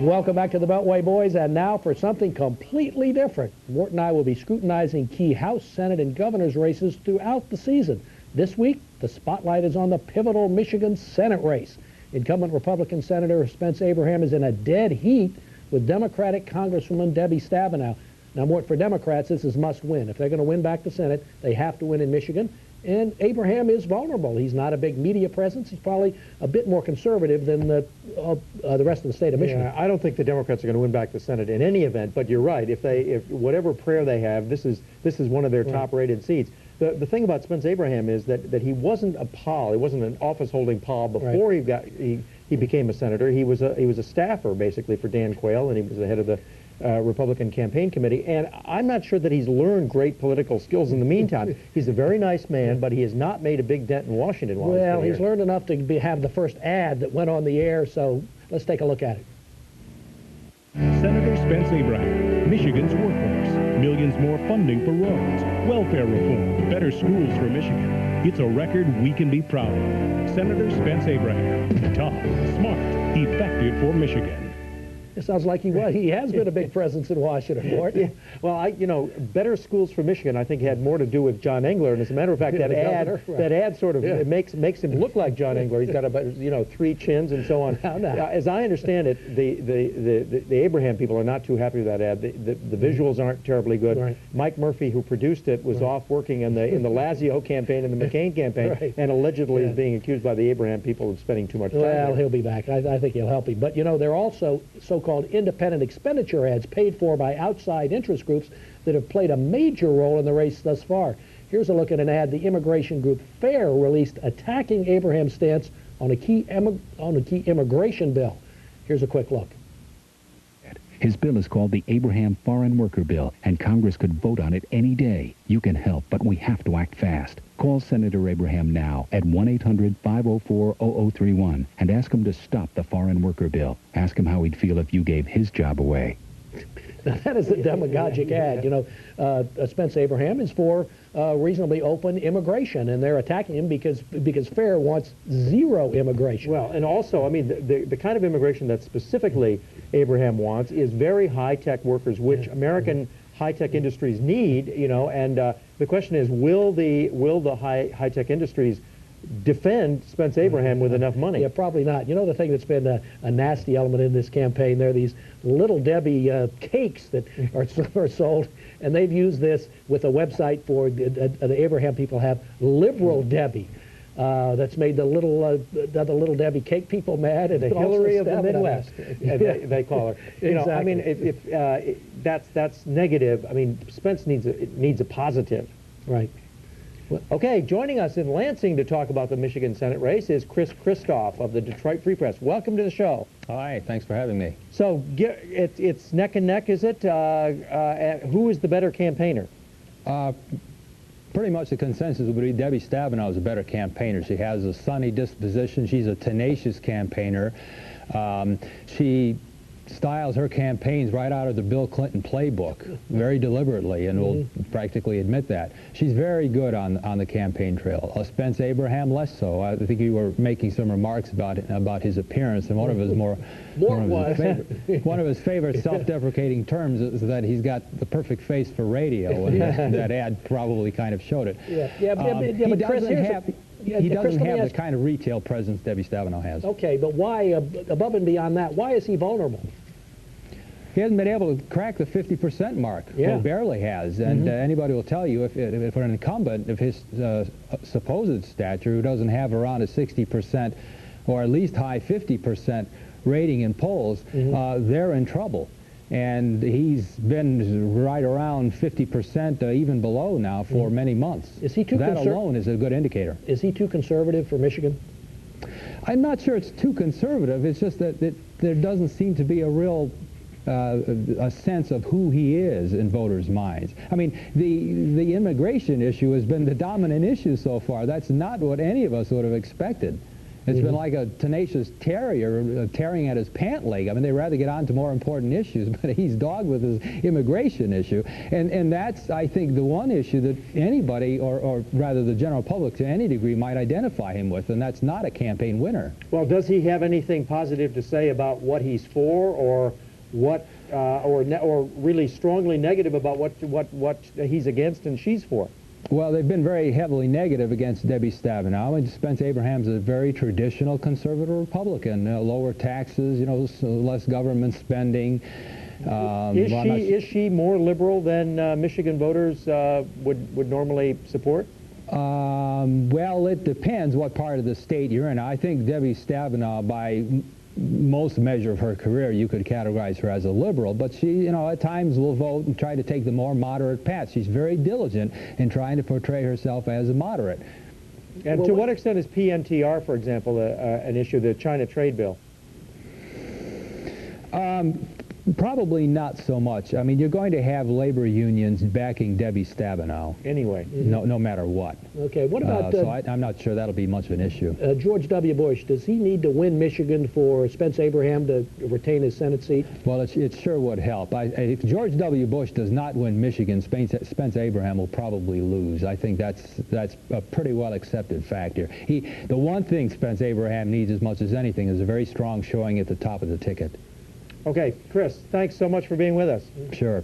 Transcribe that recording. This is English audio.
Welcome back to the Beltway Boys, and now for something completely different. Mort and I will be scrutinizing key House, Senate, and governor's races throughout the season. This week, the spotlight is on the pivotal Michigan Senate race. Incumbent Republican Senator Spence Abraham is in a dead heat with Democratic Congresswoman Debbie Stabenow. Now, Mort, for Democrats, this is must win. If they're going to win back the Senate, they have to win in Michigan. And Abraham is vulnerable. He's not a big media presence. He's probably a bit more conservative than the rest of the state of Michigan. Yeah, I don't think the Democrats are going to win back the Senate in any event. But you're right. If whatever prayer they have, this is one of their top-rated seats. The thing about Spence Abraham is that he wasn't a pol. He wasn't an office-holding pol before he became a senator. He was a staffer basically for Dan Quayle, and he was the head of the Republican campaign committee, and I'm not sure that he's learned great political skills in the meantime. He's a very nice man, but he has not made a big dent in Washington while well, he's learned enough to have the first ad that went on the air, so let's take a look at it. Senator Spence Abraham, Michigan's workhorse. Millions more funding for roads, welfare reform, better schools for Michigan. It's a record we can be proud of. Senator Spence Abraham, tough, smart, effective for Michigan. It sounds like he has been a big presence in Washington, Mort. Yeah. Well, better schools for Michigan, I think, had more to do with John Engler. And as a matter of fact, that ad sort of it makes him look like John Engler. He's got about 3 chins and so on. As I understand it, the Abraham people are not too happy with that ad. The visuals aren't terribly good. Right. Mike Murphy, who produced it, was off working in the Lazio campaign and the McCain campaign, and allegedly is being accused by the Abraham people of spending too much time. Well, he'll be back. I think he'll help him. But there are also so-called independent expenditure ads paid for by outside interest groups that have played a major role in the race thus far. Here's a look at an ad the immigration group FAIR released attacking Abraham's stance on a key immigration bill. Here's a quick look. His bill is called the Abraham Foreign Worker Bill, and Congress could vote on it any day. You can help, but we have to act fast. Call Senator Abraham now at 1-800-504-0031 and ask him to stop the Foreign Worker Bill. Ask him how he'd feel if you gave his job away. Now, that is a demagogic ad. Spence Abraham is for reasonably open immigration, and they're attacking him because FAIR wants zero immigration. Well, and also, I mean, the kind of immigration that specifically Abraham wants is very high-tech workers, which American high-tech industries need. And the question is, will the high-tech industries defend Spence Abraham with enough money? Yeah, probably not. The thing that's been a nasty element in this campaign, there are these Little Debbie cakes that are sold, and they've used this with a website for the Abraham people have Liberal Debbie. That's made the Little Debbie cake people mad, and the Hillary of the Midwest, they call her. Exactly. I mean, if that's negative. I mean, Spence needs a positive. Right. Okay, joining us in Lansing to talk about the Michigan Senate race is Chris Christoph of the Detroit Free Press. Welcome to the show. Hi, thanks for having me. So it's neck and neck, is it? Who is the better campaigner? Pretty much the consensus would be Debbie Stabenow is a better campaigner. She has a sunny disposition. She's a tenacious campaigner. She styles her campaigns right out of the Bill Clinton playbook very deliberately, and will practically admit that. She's very good on the campaign trail. Spence Abraham less so. I think you were making some remarks about his appearance, and one of his favorite self-deprecating terms is that he's got the perfect face for radio, and that ad probably kind of showed it. But Chris, he doesn't have the kind of retail presence Debbie Stabenow has. Okay, but why, above and beyond that, why is he vulnerable? He hasn't been able to crack the 50% mark. Yeah. Well, barely has. And anybody will tell you, if an incumbent of his supposed stature who doesn't have around a 60% or at least high 50% rating in polls, they're in trouble. And he's been right around 50%, even below now, for many months. Is he too that alone is a good indicator. Is he too conservative for Michigan? I'm not sure it's too conservative. It's just that there doesn't seem to be a real a sense of who he is in voters' minds. I mean, the immigration issue has been the dominant issue so far. That's not what any of us would have expected. It's been like a tenacious terrier tearing at his pant leg. I mean, they'd rather get on to more important issues, but he's dogged with his immigration issue. And that's, I think, the one issue that anybody, or rather the general public to any degree, might identify him with, and that's not a campaign winner. Well, does he have anything positive to say about what he's for, or what, or really strongly negative about what he's against and she's for? Well, they've been very heavily negative against Debbie Stabenow, and Spence Abraham's a very traditional conservative Republican. Lower taxes, you know, less government spending. Is she more liberal than Michigan voters would normally support? Well, it depends what part of the state you're in. I think Debbie Stabenow, by most measure of her career, you could categorize her as a liberal, but she, you know, at times will vote and try to take the more moderate path. She's very diligent in trying to portray herself as a moderate. And well, to what extent is PNTR, for example, an issue, the China trade bill? Probably not so much. I mean, you're going to have labor unions backing Debbie Stabenow. Anyway. No matter what. Okay, what about... so I'm not sure that'll be much of an issue. George W. Bush, does he need to win Michigan for Spence Abraham to retain his Senate seat? Well, it sure would help. If George W. Bush does not win Michigan, Spence Abraham will probably lose. I think that's a pretty well accepted fact here. The one thing Spence Abraham needs as much as anything is a very strong showing at the top of the ticket. Okay, Chris, thanks so much for being with us. Sure.